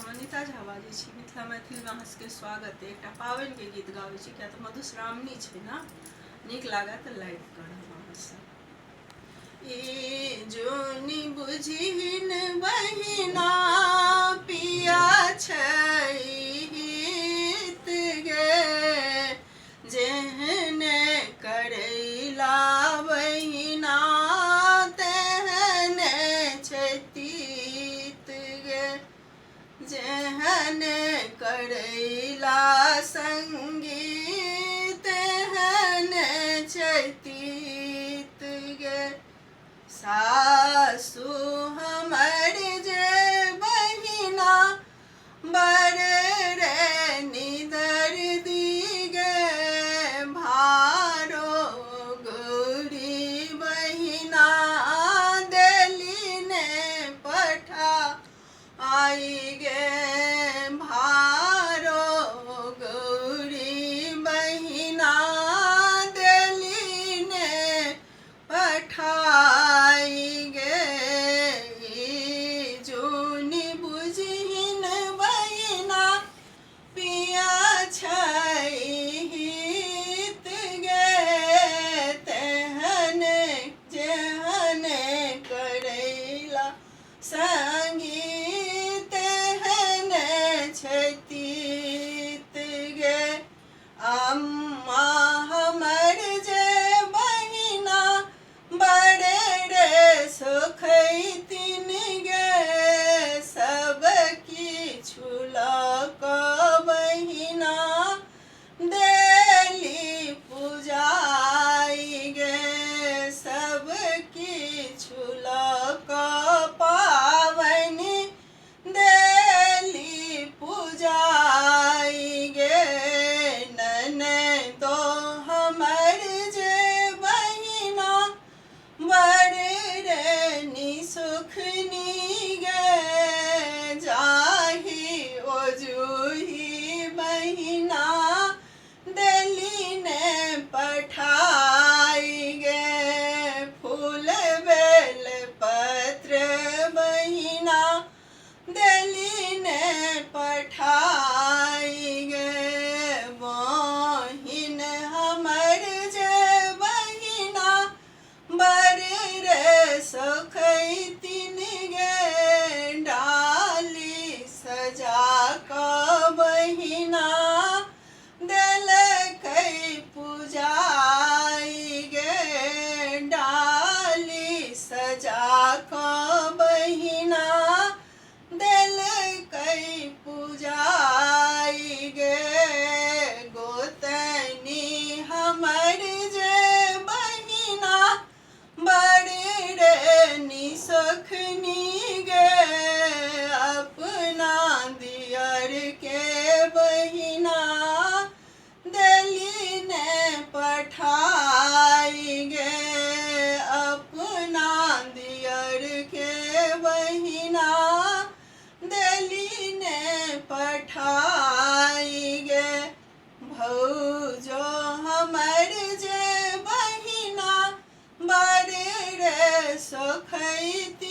हम अनिता झा बाजै छी। मिथिला मैथिलमे अहाँ सबके स्वागत है। एकटा पावनिके गीत गाबै छी, किया तऽ मधुश्रावणी छै ने, नीक लागत तऽ लाइक करब अहाँ सब। ई जोनी बुझिन बहिना पिया छै हित गे, जेहने करैला बहिना तेहने छै तीत गे, जेहन करैला संगी तेहन छै तीत गे। सासु हमर जे बहिना बड़ रे निदर दी गे, भारो गौरी बहिना देली ने पठा आई गे, भारो गौरी बहिना देली ने पठाई गे। जोनी बुझिन बहिना पिया छै हित गे, तेहन जेहन करैला संगी तेहन छै तीत गे। अम्मा हमर जे बहिना बड़ रे सुखैतिन गे, सब किछु लऽ कऽ बहिना देली पूजाई गे, सब किछु लऽ कऽ पावनि देली पूजाई गे। ननदो हमर जे बहिना बड़ रे निसुखनी गे, जाहि ओजूही बहिना देली ने पठाई गे, फूल बेल पत्र बहिना देली ने पठाई गे। बहिन हमर जे बहिना बड़ रे सुखैतिन गे, डाली सजा कऽ बहिना देलकै पूजाई गे, डाली सजा कऽ बहिना देलकै पूजाई गे। गोतनी हमर जे बहिना बड़ रे निसुखनी गे, अपना दियर के बहिना देली ने पठाई गे, अपना दियर के बहिना देली ने पठाई गे। भौजो हमर जे बहिना बड़ रे सुखैतिन